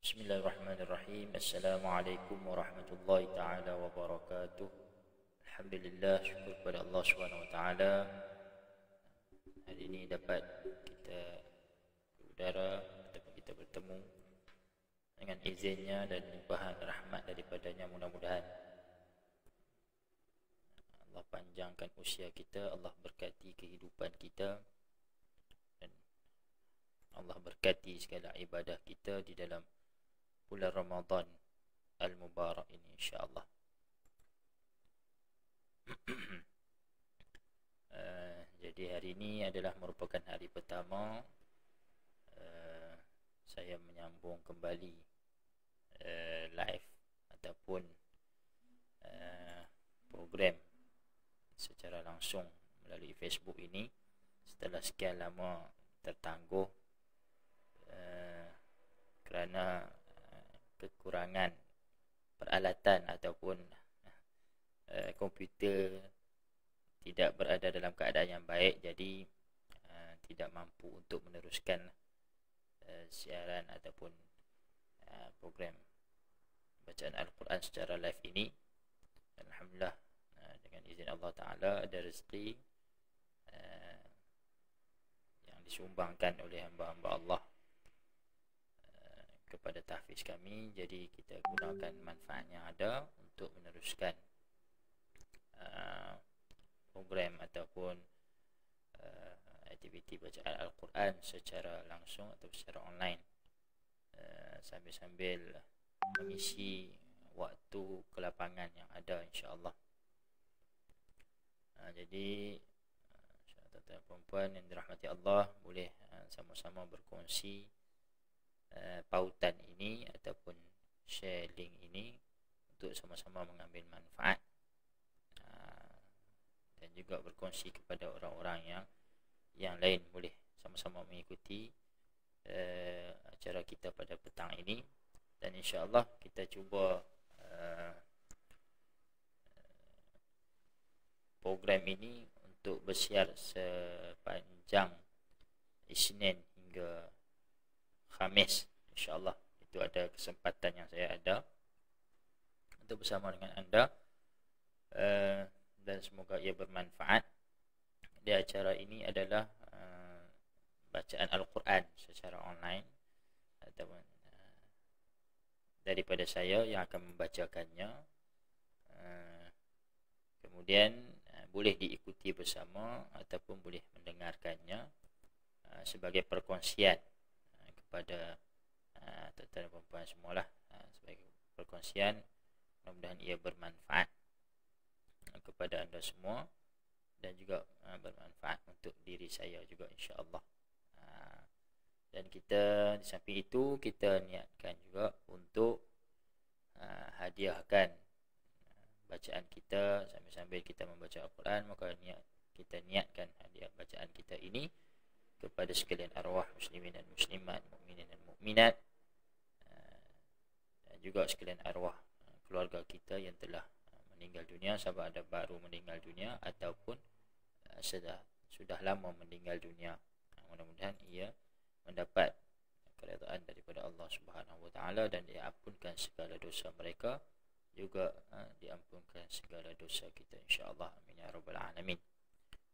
Bismillahirrahmanirrahim. Assalamualaikum warahmatullahi taala wabarakatuh. Alhamdulillah, syukur kepada Allah Subhanahu wa taala. Hari ini dapat kita berudara ataupun kita bertemu dengan izinnya dan limpahan rahmat daripadanya. Mudah-mudahan Allah panjangkan usia kita, Allah berkati kehidupan kita, dan Allah berkati segala ibadah kita di dalam bulan Ramadan Al-Mubarak ini, insyaAllah. Jadi hari ini adalah merupakan hari pertama saya menyambung kembali live ataupun program secara langsung melalui Facebook ini setelah sekian lama tertangguh kerana kekurangan peralatan ataupun komputer tidak berada dalam keadaan yang baik, jadi tidak mampu untuk meneruskan siaran ataupun program bacaan Al-Quran secara live ini. Alhamdulillah, dengan izin Allah Ta'ala ada rezeki yang disumbangkan oleh hamba-hamba Allah kepada tahfiz kami, jadi kita gunakan manfaat yang ada untuk meneruskan program ataupun aktiviti bacaan Al-Quran secara langsung atau secara online, sambil-sambil mengisi waktu kelapangan yang ada, insya-Allah. Jadi tuan-tuan perempuan yang dirahmati Allah, boleh sama-sama berkongsi pautan ini ataupun share link ini untuk sama-sama mengambil manfaat, dan juga berkongsi kepada orang-orang yang lain boleh sama-sama mengikuti acara kita pada petang ini. Dan insya-Allah kita cuba program ini untuk bersiar sepanjang Isnin hingga Khamis, insya-Allah. Itu ada kesempatan yang saya ada untuk bersama dengan anda, dan semoga ia bermanfaat. Di acara ini adalah bacaan Al-Quran secara online ataupun daripada saya yang akan membacakannya. Kemudian boleh diikuti bersama ataupun boleh mendengarkannya sebagai perkongsian kepada tuan-tuan dan puan semualah, sebagai perkongsian. Mudah-mudahan ia bermanfaat kepada anda semua dan juga bermanfaat untuk diri saya juga, insya-Allah. Dan kita di samping itu kita niatkan juga untuk hadiahkan bacaan kita sambil-sambil kita membaca Al-Quran. Maka kita niatkan hadiah bacaan kita ini kepada sekalian arwah muslimin dan muslimat, mukminin dan mukminat, dan juga sekalian arwah keluarga kita yang telah meninggal dunia, sama ada baru meninggal dunia ataupun sudah lama meninggal dunia. Mudah-mudahan ia mendapat keridaan daripada Allah Subhanahu wa taala dan diampunkan segala dosa mereka, juga diampunkan segala dosa kita, insya-Allah. Amin ya rabbal alamin.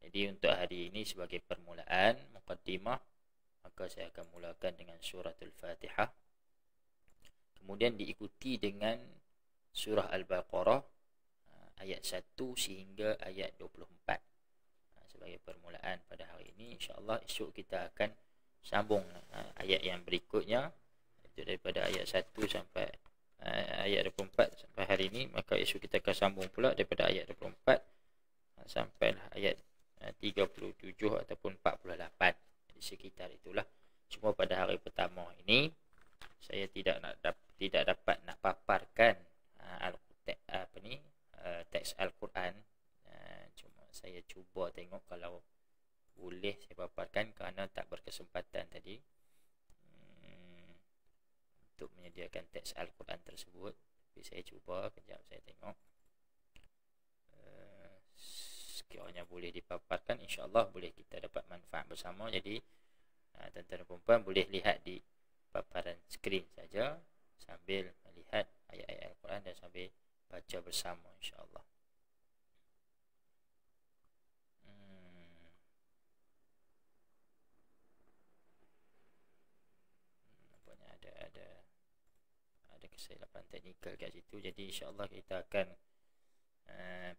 Jadi untuk hari ini sebagai permulaan muqaddimah, maka saya akan mulakan dengan surah Al-Fatihah, kemudian diikuti dengan surah Al-Baqarah ayat 1 sehingga ayat 24 sebagai permulaan pada hari ini. InsyaAllah esok kita akan sambung ayat yang berikutnya, itu daripada ayat 1 sampai ayat 24 sampai hari ini. Maka esok kita akan sambung pula daripada ayat 24 sampai ayat 37 ataupun 48, di sekitar itulah. Cuma pada hari pertama ini saya tidak dapat nak paparkan teks Al-Quran. Cuma saya cuba tengok kalau boleh saya paparkan, kerana tak berkesempatan tadi untuk menyediakan teks Al-Quran tersebut. Tapi saya cuba, kejap saya tengok sekiranya boleh dipaparkan, insya-Allah boleh kita dapat manfaat bersama. Jadi tuan-tuan dan puan boleh lihat di paparan skrin saja sambil melihat ayat-ayat Al-Quran dan sambil baca bersama insya-Allah. Nampaknya ada kesilapan teknikal kat situ. Jadi insya-Allah kita akan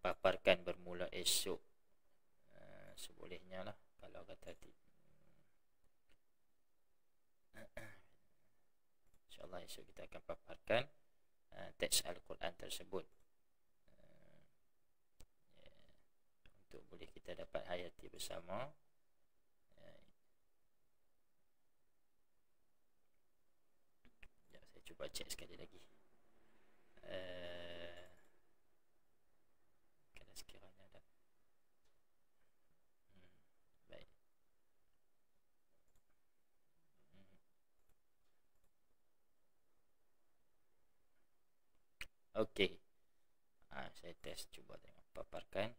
paparkan bermula esok sebolehnya lah. Kalau kata insya-Allah esok kita akan paparkan teks Al-Quran tersebut untuk boleh kita dapat hayati bersama. Saya cuba cek sekali lagi. Kalau sekiranya ada baik. Okey. Saya test, cuba tengok paparkan.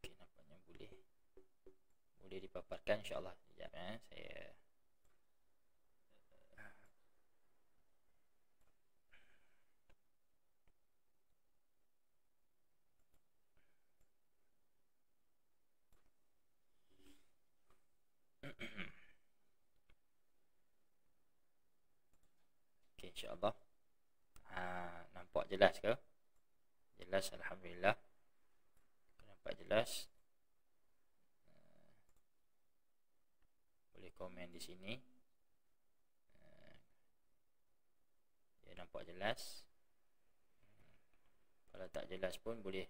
Okey, nampaknya boleh dipaparkan insya-Allah. Sekejap saya okey insya-Allah. Nampak jelas ke? Jelas, alhamdulillah. Nampak jelas. Boleh komen di sini. Ya, nampak jelas. Kalau tak jelas pun boleh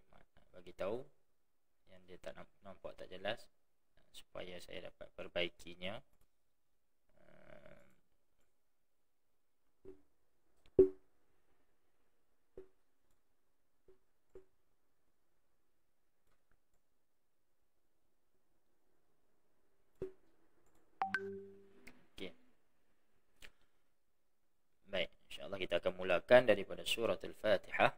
bagi tahu yang dia tak nampak tak jelas, supaya saya dapat perbaikinya. Baik, insya-Allah kita akan mulakan daripada surah Al-Fatihah.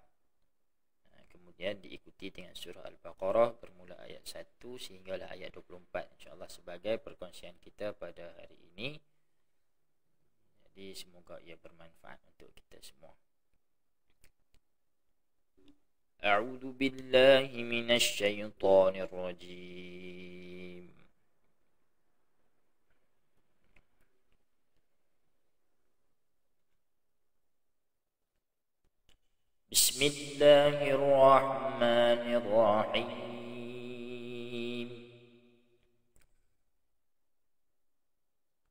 Kemudian diikuti dengan surah Al-Baqarah bermula ayat 1 sehinggalah ayat 24 insya-Allah sebagai perkongsian kita pada hari ini. Jadi semoga ia bermanfaat untuk kita semua. A'udzu billahi minasy syaithanir rajim. Bismillahirrahmanirrahim.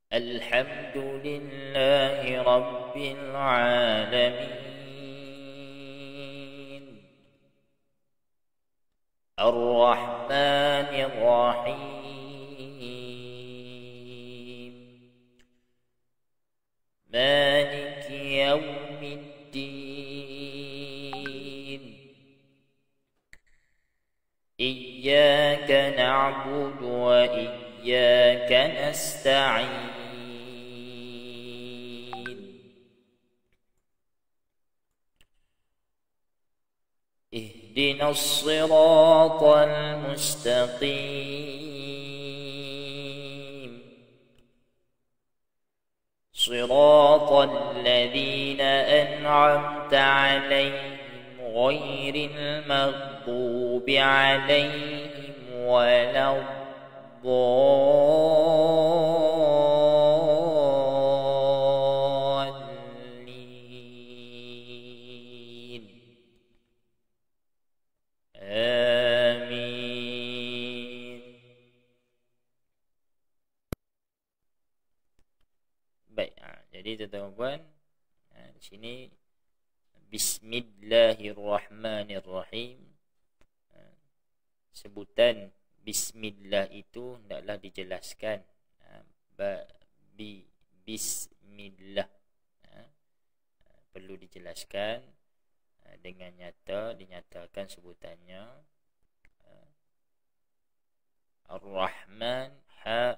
Alhamdulillahi rabbil alamin. Ar-Rahmanir Rahim. Maliki yaumiddin. إياك نعبد وإياك نستعين. اهدنا الصراط المستقيم. صراط الذين أنعمت عليهم غير المغضوب عليهم ولا الضالين. آمين. Bismillahirrahmanirrahim. Sebutan Bismillah itu hendaklah dijelaskan. Bismillah perlu dijelaskan dengan nyata, dinyatakan sebutannya. Ar-Rahman, ha.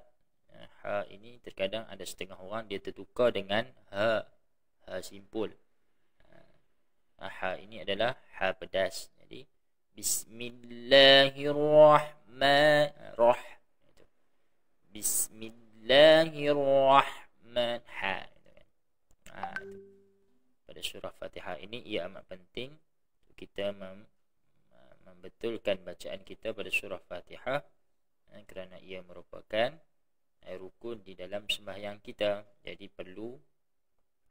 Ha ini terkadang ada setengah orang dia tertukar dengan ha simpul. Ha ini adalah ha pedas. Jadi Bismillahirrahmanirrahim. Bismillahirrahman, ha. Pada surah Fatihah ini ia amat penting kita membetulkan bacaan kita pada surah Fatihah, kerana ia merupakan rukun di dalam sembahyang kita. Jadi perlu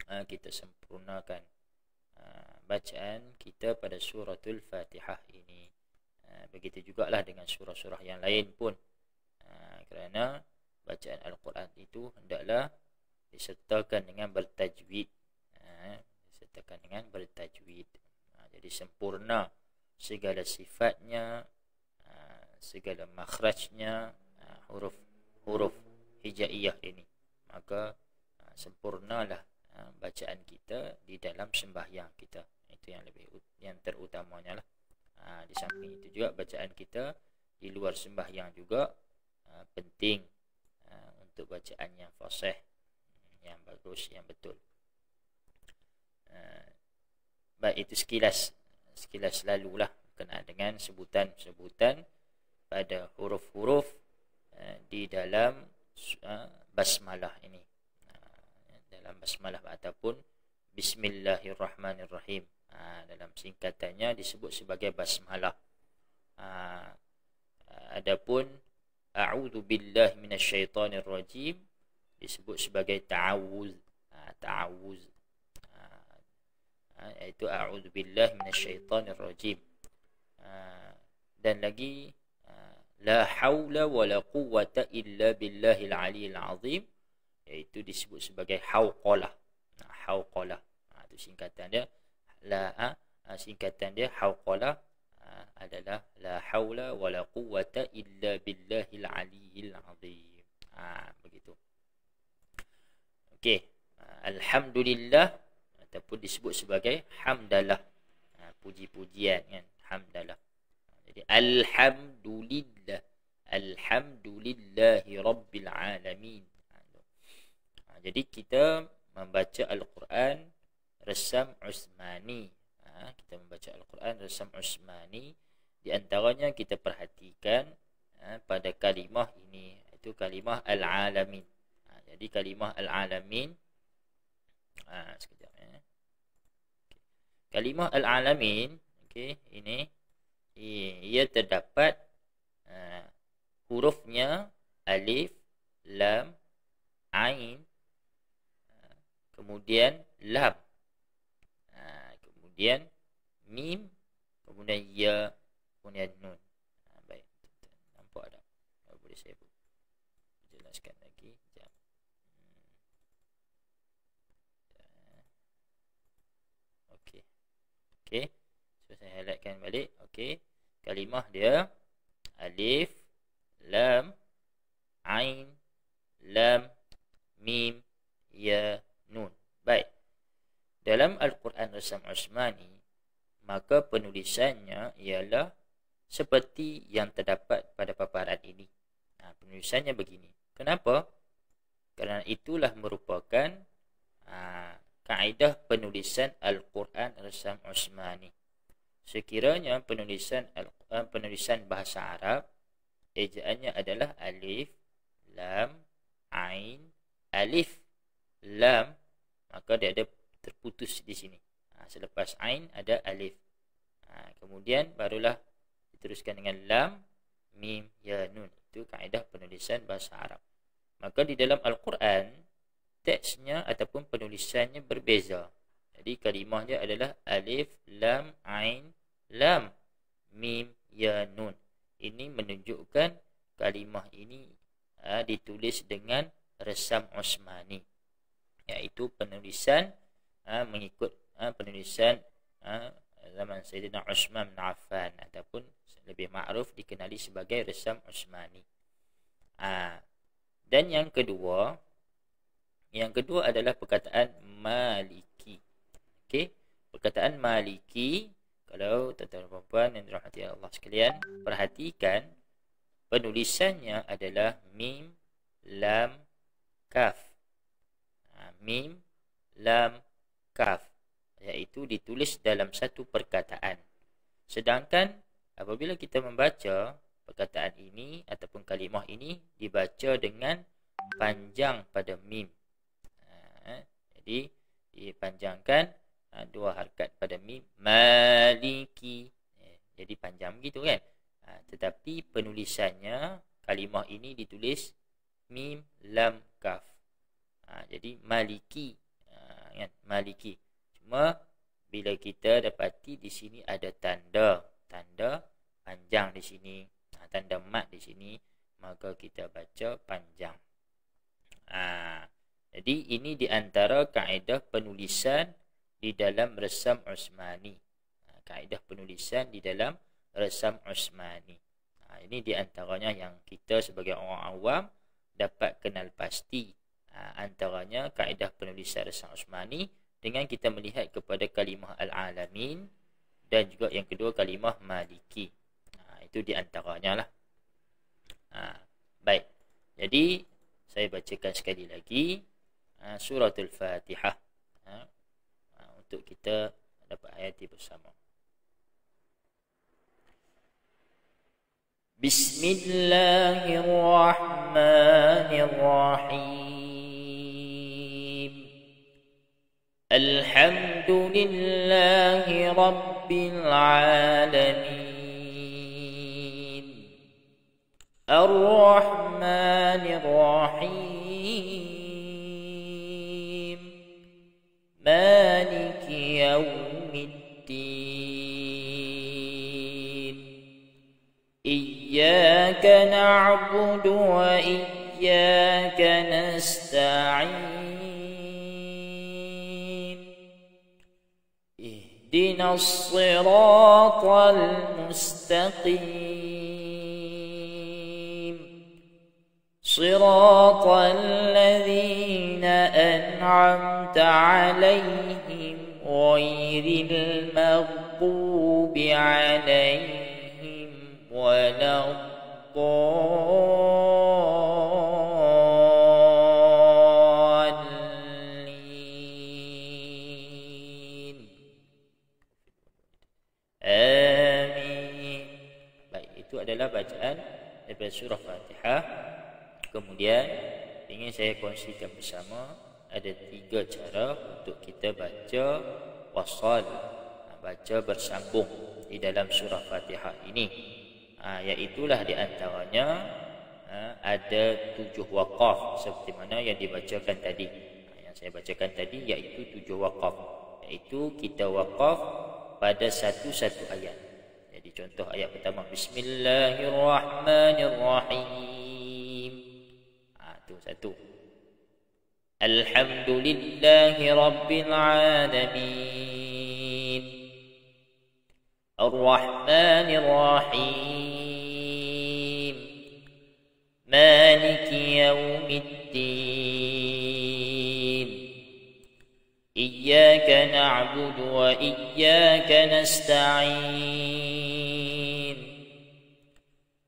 kita sempurnakan bacaan kita pada suratul Fatihah ini. Begitu jugalah dengan surah-surah yang lain pun, kerana bacaan Al-Quran itu hendaklah disertakan dengan bertajwid. Jadi sempurna segala sifatnya, segala makhrajnya, huruf hijaiyah ini. Maka sempurnalah bacaan kita di dalam sembahyang kita. Itu yang terutamanya lah. Di samping itu juga bacaan kita di luar sembahyang juga penting untuk bacaan yang fasih, yang bagus, yang betul. Baik, itu sekilas lalulah berkenaan dengan sebutan-sebutan pada huruf-huruf di dalam basmalah ini. Dalam basmalah ataupun Bismillahirrahmanirrahim, dalam singkatannya disebut sebagai basmalah. Adapun A'udzu billahi minasyaitonir rajim disebut sebagai ta'awuz. Iaitu a'udzu billahi minasyaitonir rajim. Dan lagi la haula wala quwwata illa billahil aliyil azim, iaitu disebut sebagai hauqalah. Itu singkatan dia. Singkatan dia hauqalah adalah la haula wala quwwata illa billahil aliyil azim. Begitu. Okey. Alhamdulillah ataupun disebut sebagai hamdalah. Puji-pujian kan, hamdalah. Jadi alhamdulillahi rabbil alamin. Jadi kita membaca Al-Quran resam Utsmani. Kita membaca Al-Quran resam Utsmani. Di antaranya kita perhatikan pada kalimah ini, itu kalimah al-alamin. Jadi kalimah al-alamin, sekejap ya. Kalimah al-alamin, okey, ini ia terdapat hurufnya alif, lam, ain, kemudian lam, kemudian mim, kemudian ya, kemudian nun. Baik, nampak tak? Boleh saya jelaskan lagi. Sekejap. Okey. So saya highlightkan balik. Okey. Kalimah dia alif, lam, ain, lam, mim, ya, nun. Baik. Dalam Al-Quran Resam Utsmani, maka penulisannya ialah seperti yang terdapat pada paparan ini. Penulisannya begini. Kenapa? Kerana itulah merupakan kaedah penulisan Al-Quran Resam Utsmani. Sekiranya penulisan bahasa Arab, ejaannya adalah alif, lam, ain, alif, lam, maka dia ada terputus di sini. Selepas ain ada alif. Kemudian barulah diteruskan dengan lam, mim, ya, nun. Itu kaedah penulisan bahasa Arab. Maka di dalam Al-Quran, teksnya ataupun penulisannya berbeza. Jadi kalimahnya adalah alif, lam, ain, lam, mim, ya, nun. Ini menunjukkan kalimah ini ditulis dengan resam Utsmani, iaitu penulisan mengikut penulisan zaman Sayyidina Uthman bin Affan, ataupun lebih ma'ruf dikenali sebagai resam Uthmani. Dan yang kedua adalah perkataan Maliki. Okey, perkataan Maliki, kalau tuan-tuan dan puan yang dirahmati Allah sekalian, perhatikan penulisannya adalah mim lam kaf. Mim lam kaf, iaitu ditulis dalam satu perkataan. Sedangkan apabila kita membaca perkataan ini ataupun kalimah ini dibaca dengan panjang pada mim. Jadi dipanjangkan dua harakat pada mim, Maliki. Jadi panjang begitu kan. Tetapi penulisannya kalimah ini ditulis mim lam kaf. Jadi Maliki, kan? Maliki. Cuma bila kita dapati di sini ada tanda panjang di sini, tanda mat di sini, maka kita baca panjang. Jadi ini di antara kaedah penulisan di dalam resam Uthmani. Kaedah penulisan di dalam resam Uthmani. Ini di antaranya yang kita sebagai orang awam dapat kenal pasti. Antaranya kaedah penulisan resam Uthmani dengan kita melihat kepada kalimah Al-Alamin, dan juga yang kedua kalimah Maliki. Itu di antaranya lah. Baik. Jadi saya bacakan sekali lagi suratul Fatihah untuk kita dapat hayati bersama. Bismillahirrahmanirrahim. Alhamdulillahi Rabbil Alamin. Ar-Rahmanir-Rahim. Maliki yawmiddin. Iyyaka na'budu wa iyyaka nasta'in. Ihdinas siratal mustaqim. Siratal ladzina an'amta 'alaihim ghairil maghdubi 'alaihim waladdallin. Amin. Baik, itu adalah bacaan daripada surah Fatihah. Kemudian ingin saya kongsikan bersama, ada 3 cara untuk kita baca wasal, baca bersambung di dalam surah Fatihah ini. Iaitulah di antaranya ada 7 waqaf seperti mana yang dibacakan tadi. Yang saya bacakan tadi iaitu 7 waqaf. Iaitu kita waqaf pada satu-satu ayat. Jadi contoh ayat pertama, Bismillahirrahmanirrahim. Itu satu. Alhamdulillahi Rabbil Alamin. Ar-Rahmanir-Rahim. Maliki yawmiddin. Iyyaka na'budu wa iyyaka nasta'in.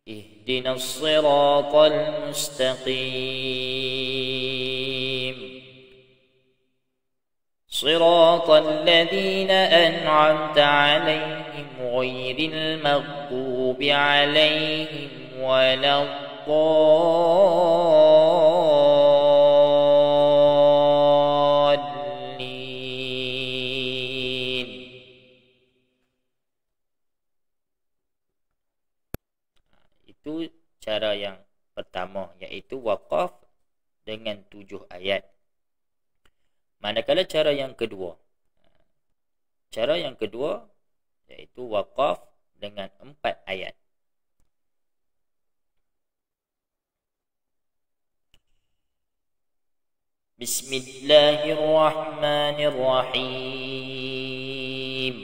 Ihdinas siratal mustaqim. Siratal ladzina an'amta 'alaihim ghairil maghdubi 'alaihim waladdallin. Itu cara yang pertama, iaitu waqaf dengan 7 ayat. Manakala cara yang kedua iaitu waqaf dengan 4 ayat. Bismillahirrahmanirrahim.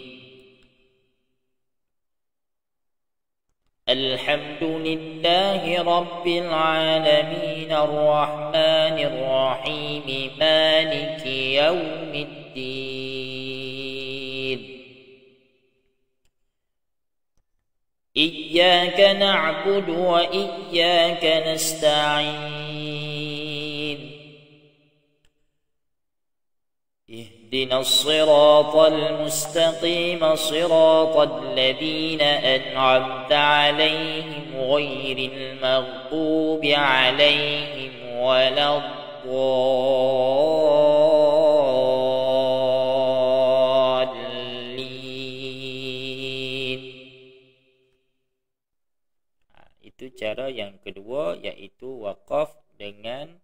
Alhamdulillahi Rabbil Alamin Ar-Rahmanir Rahim Maliki Yawmiddin Iyyaka na'budu wa iyyaka nasta'in Ihdinas siratal mustaqim siratal ladzina an'amta 'alaihim ghairil maghdubi 'alaihim waladdallin. Itu cara yang kedua, iaitu waqaf dengan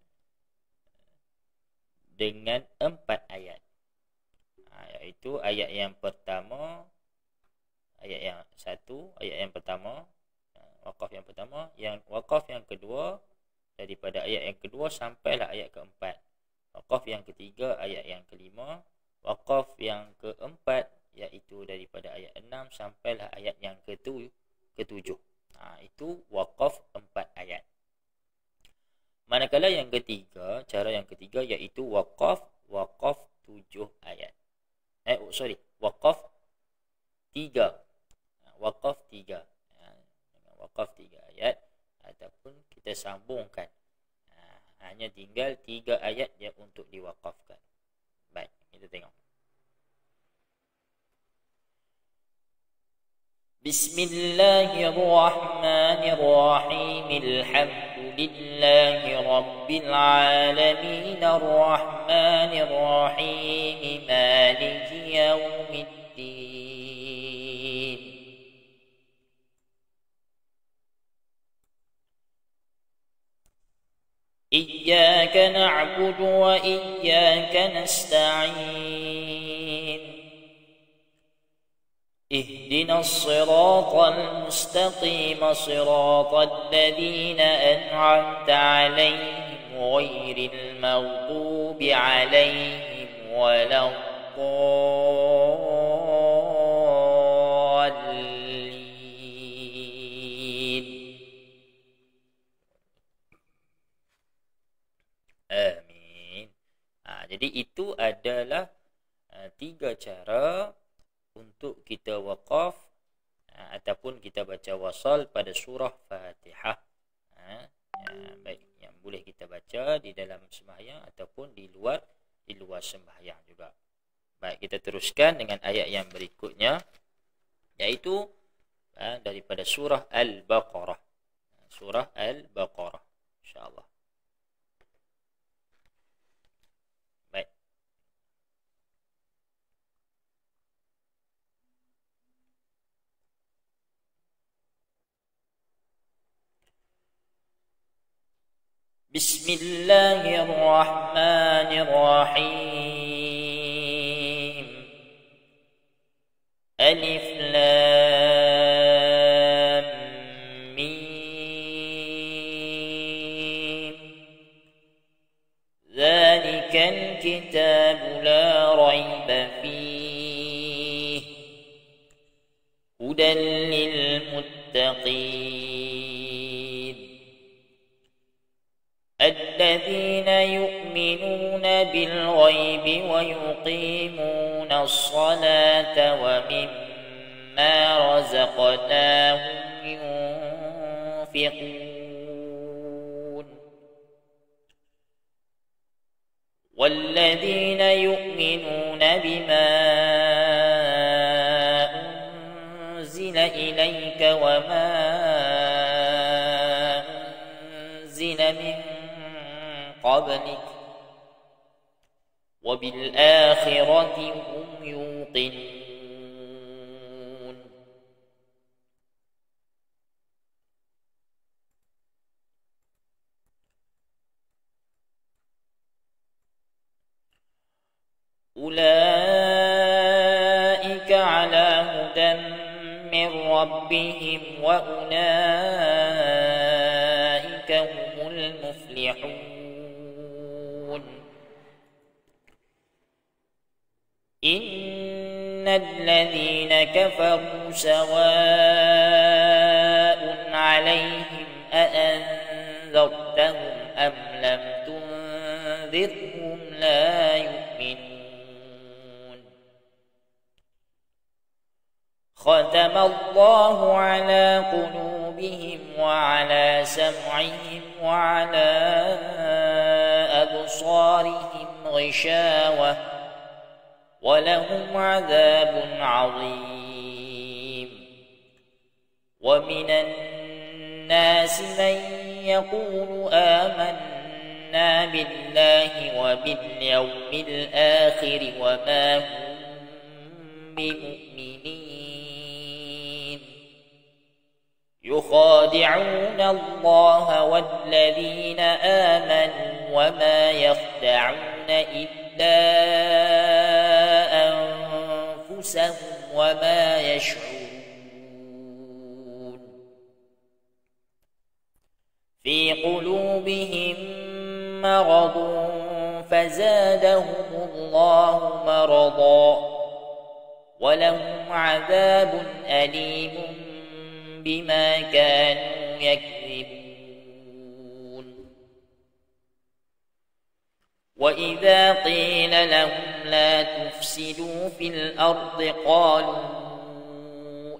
4 ayat. Iaitu ayat yang pertama, ayat yang pertama, waqaf yang pertama, waqaf yang kedua daripada ayat yang kedua sampailah ayat keempat. Waqaf yang ketiga ayat yang kelima, waqaf yang keempat iaitu daripada ayat 6 sampailah ayat yang ketujuh. Itu waqaf 4 ayat. Manakala yang ketiga, cara yang ketiga iaitu waqaf 7 ayat. Waqaf 3. Waqaf 3. Waqaf 3 ayat ataupun kita sambungkan. Hanya tinggal 3 ayat yang untuk diwaqafkan. Baik, kita tengok. Bismillahirrahmanirrahim. Alhamdulillahi Rabbil Alamin Ar-Rahmanir Rahim Maliki Yawmiddin Iyyaka na'budu wa iyyaka nasta'in اهدنا الصراط المستقيم صراط الذين أنعمت عليهم غير المغضوب عليهم ولا الضالين Amin. Jadi itu adalah 3 cara untuk kita waqaf ataupun kita baca wasal pada surah Fatihah. Baik, yang boleh kita baca di dalam sembahyang ataupun di luar sembahyang juga. Baik, kita teruskan dengan ayat yang berikutnya, iaitu daripada surah Al-Baqarah. Surah Al-Baqarah, insya-Allah. Bismillahirrahmanirrahim. Alif Lam Mim. Dzalikal kitabu la raiba fihi hudan lil muttaqin. الذين يؤمنون بالغيب ويقيمون الصلاة ومما رزقناهم ينفقون والذين يؤمنون بما أنزل إليك وما أنزل من قبلك وبالآخرة هم يوقنون. أولئك على هدى من ربهم وأولئك هم المفلحون. إن الذين كفروا سواء عليهم أأنذرتهم أم لم تنذرهم لا يؤمنون ختم الله على قلوبهم وعلى سمعهم وعلى أبصارهم غشاوة ولهم عذاب عظيم ومن الناس من يقول آمنا بالله وباليوم الآخر وما هم بمؤمنين يخادعون الله والذين آمنوا وما يخدعون إلا أنفسهم وما يشعرون في قلوبهم مرض فزادهم الله مرضا ولهم عذاب أليم بما كانوا يكذبون وإذا قيل لهم لا تفسدوا في الأرض قالوا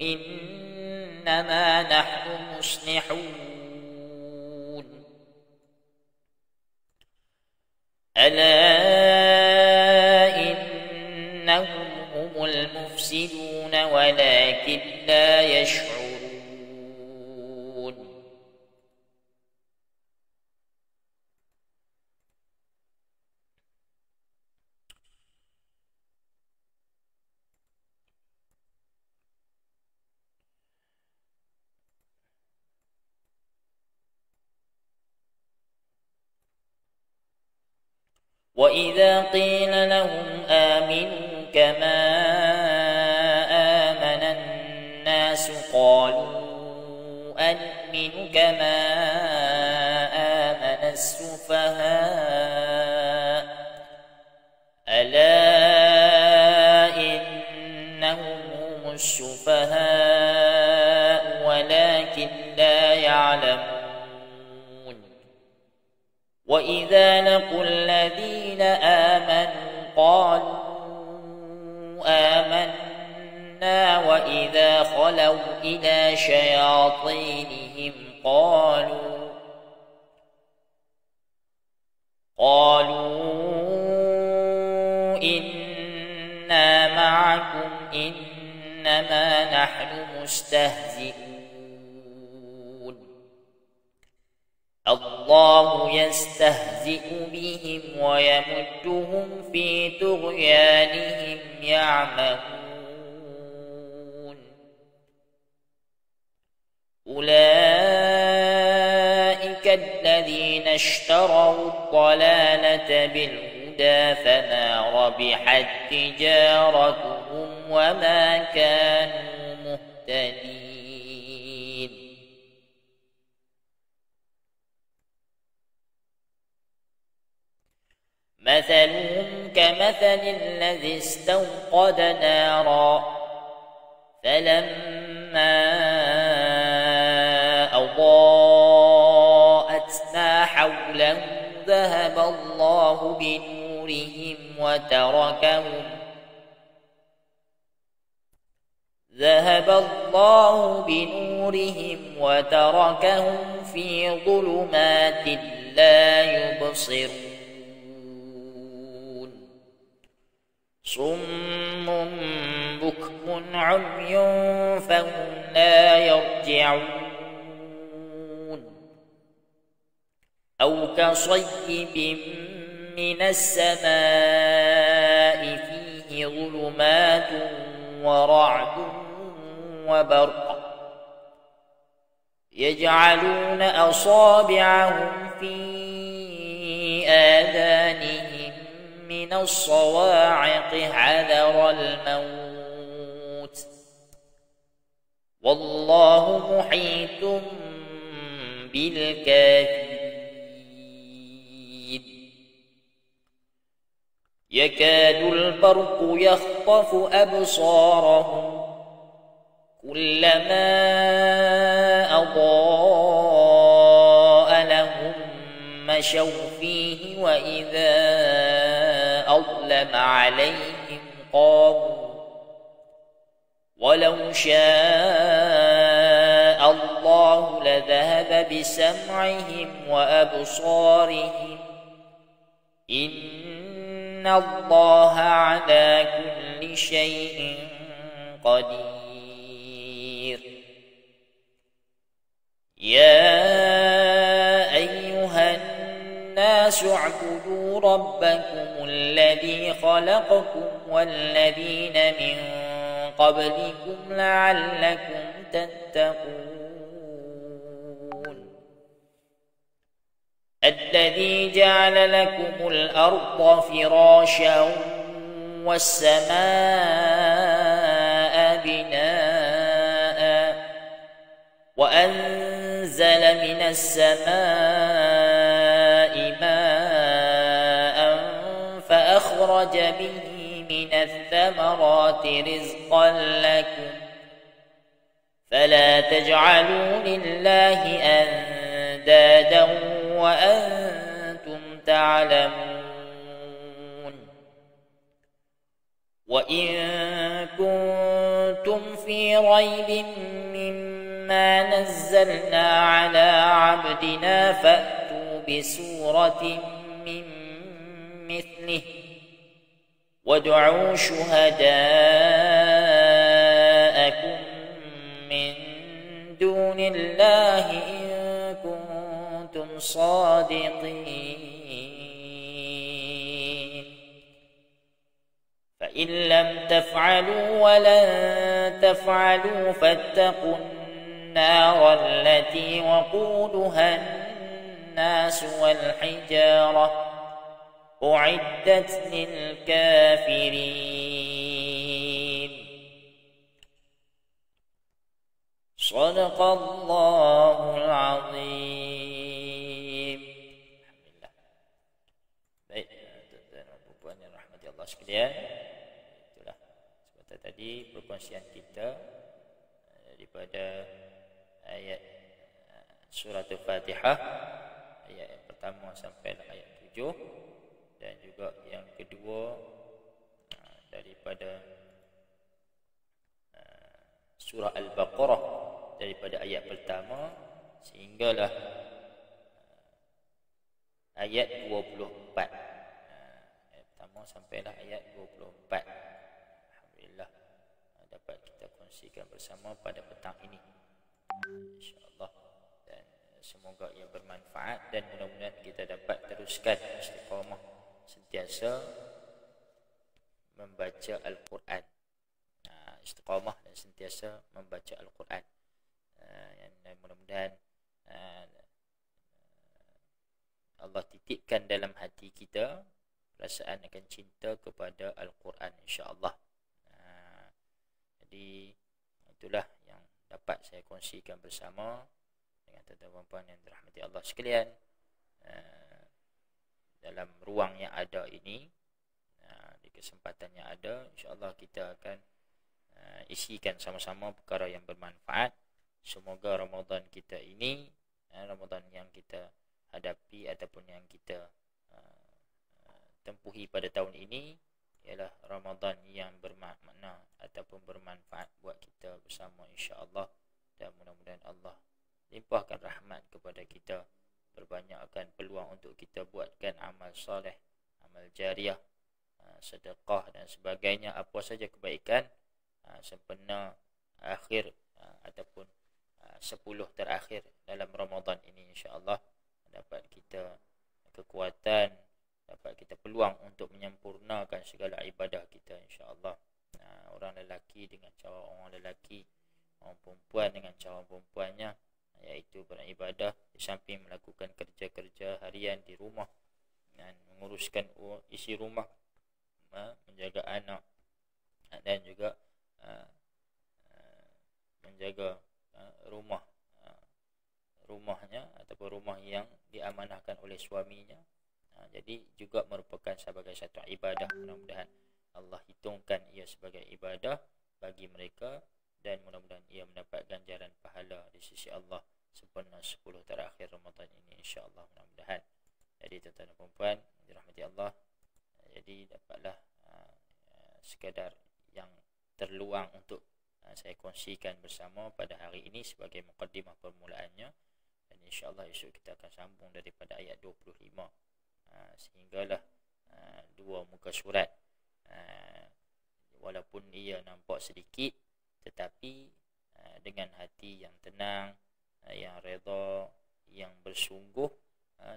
إنما نحن مصلحون ألا إنهم هم المفسدون ولكن لا يشعرون وإذا قيل لهم آمنوا كما آمن الناس قالوا أنؤمن كما آمن السفهاء ألا إنهم هم السفهاء ولكن لا يعلمون وإذا لقوا الذين آمنوا قالوا آمنا وإذا خلوا إلى شياطينهم قالوا إنا معكم إنما نحن مستهزئون الله يستهزئ بهم ويمدهم في طغيانهم يعمهون أولئك الذين اشتروا الضلالة بالهدى فما ربحت تجارتهم وما كانوا مهتدين مثلهم كمثل الذي استوقد نارا فلما أضاءت ما حوله ذهب الله بنورهم وتركهم في ظلمات لا يبصرون صم بكم عمي فهم لا يرجعون أو كصيب من السماء فيه ظلمات ورعد وبرق يجعلون أصابعهم في آذانهم من الصواعق حذر الموت والله محيط بالكافرين يكاد البرق يخطف أبصارهم كلما أضاء مشوا فيه وإذا أظلم عليهم قاموا ولو شاء الله لذهب بسمعهم وأبصارهم إن الله على كل شيء قدير يا أيها الناس اعبدوا ربكم الذي خلقكم والذين من قبلكم لعلكم تتقون الذي جعل لكم الأرض فراشا والسماء بناء وأنزل من السماء ماء فأخرج به من الثمرات رزقا لكم فلا تجعلوا لله أندادا وأنتم تعلمون وإن كنتم في ريب مما نزلنا على عبدنا فأتوا بسورة من مثله وادعوا شهداءكم من دون الله إن كنتم صادقين فإن لم تفعلوا ولن تفعلوا فاتقوا النار التي وقودها الناس والحجارة أعدت للكافرين صدق الله العظيم. Alhamdulillah. Baik, tuan-tuan dan puan yang rahmati Allah sekalian, itulah sebentar tadi perkongsian kita daripada ayat surah Al-Fatihah, ayat yang pertama sampai ayat 7, dan juga yang kedua daripada surah Al-Baqarah, daripada ayat pertama sehinggalah ayat 24. Ayat pertama sampailah ayat 24. Alhamdulillah dapat kita kongsikan bersama pada petang ini, insya-Allah, dan semoga ia bermanfaat dan mudah-mudahan kita dapat teruskan istiqamah sentiasa membaca Al-Quran, istiqamah dan sentiasa membaca Al-Quran, dan mudah-mudahan Allah titipkan dalam hati kita perasaan akan cinta kepada Al-Quran, insya-Allah. Jadi itulah yang dapat saya kongsikan bersama dengan tuan-tuan dan puan yang dirahmati Allah sekalian. Dalam ruang yang ada ini, di kesempatan yang ada, insya-Allah kita akan isikan sama-sama perkara yang bermanfaat. Semoga Ramadan kita ini, Ramadan yang kita hadapi ataupun yang kita tempuhi pada tahun ini, ialah Ramadan yang bermakna ataupun bermanfaat buat kita bersama, insya-Allah. Dan mudah-mudahan Allah limpahkan rahmat kepada kita, perbanyakkan peluang untuk kita buatkan amal soleh, amal jariah, sedekah dan sebagainya, apa saja kebaikan sempena akhir ataupun 10 terakhir dalam Ramadan ini, insya-Allah dapat kita kekuatan, dapat kita peluang untuk menyempurnakan segala ibadah kita, insya-Allah. Orang lelaki dengan cara orang lelaki, orang perempuan dengan cara perempuannya, iaitu beribadah di samping melakukan kerja-kerja harian di rumah dan menguruskan isi rumah, menjaga anak dan juga menjaga rumahnya ataupun rumah yang diamanahkan oleh suaminya. Jadi juga merupakan sebagai satu ibadah. Mudah-mudahan Allah hitungkan ia sebagai ibadah bagi mereka, dan mudah-mudahan ia mendapat ganjaran pahala di sisi Allah sempena 10 terakhir Ramadan ini, insya-Allah. Mudah-mudahan Jadi tuan-tuan dan puan dirahmati Allah, jadi dapatlah sekadar yang terluang untuk saya kongsikan bersama pada hari ini sebagai mukaddimah permulaannya, dan insya-Allah esok kita akan sambung daripada ayat 25 sehinggalah dua muka surat. Walaupun ia nampak sedikit, tetapi dengan hati yang tenang, yang redha, yang bersungguh,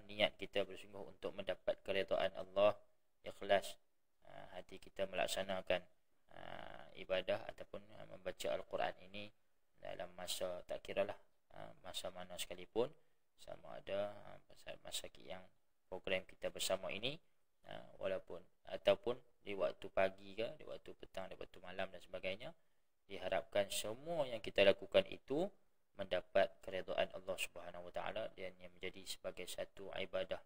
niat kita bersungguh untuk mendapat keredaan Allah, ikhlas hati kita melaksanakan ibadah ataupun membaca Al-Quran ini dalam masa tak kiralah masa mana sekalipun, sama ada masa yang program kita bersama ini, walaupun ataupun di waktu pagi ke, di waktu petang, di waktu malam dan sebagainya, diharapkan semua yang kita lakukan itu mendapat keredaan Allah Subhanahu Wa Taala dan yang menjadi sebagai satu ibadah,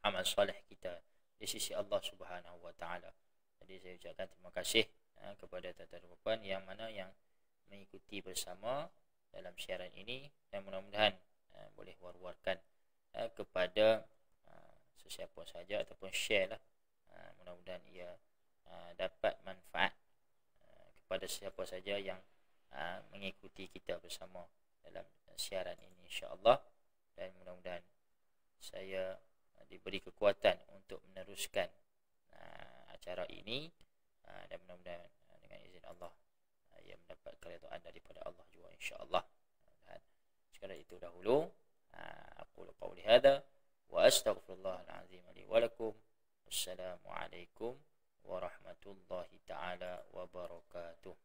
amal soleh kita di sisi Allah Subhanahu Wa Taala. Jadi saya ucapkan terima kasih kepada tuan-tuan dan puan yang mana yang mengikuti bersama dalam siaran ini, dan mudah-mudahan boleh war-warkan kepada sesiapa saja ataupun share lah, mudah-mudahan ia dapat manfaat kepada sesiapa saja yang mengikuti kita bersama dalam siaran ini, insya-Allah. Dan mudah-mudahan saya diberi kekuatan untuk meneruskan acara ini, dan mudah-mudahan dengan izin Allah ia mendapat keridaan daripada Allah juga, insya-Allah. Dan sekadar itu dahulu, aku qauli hadza wa astaghfirullahal azim li wa lakum. Wassalamualaikum warahmatullahi taala wabarakatuh.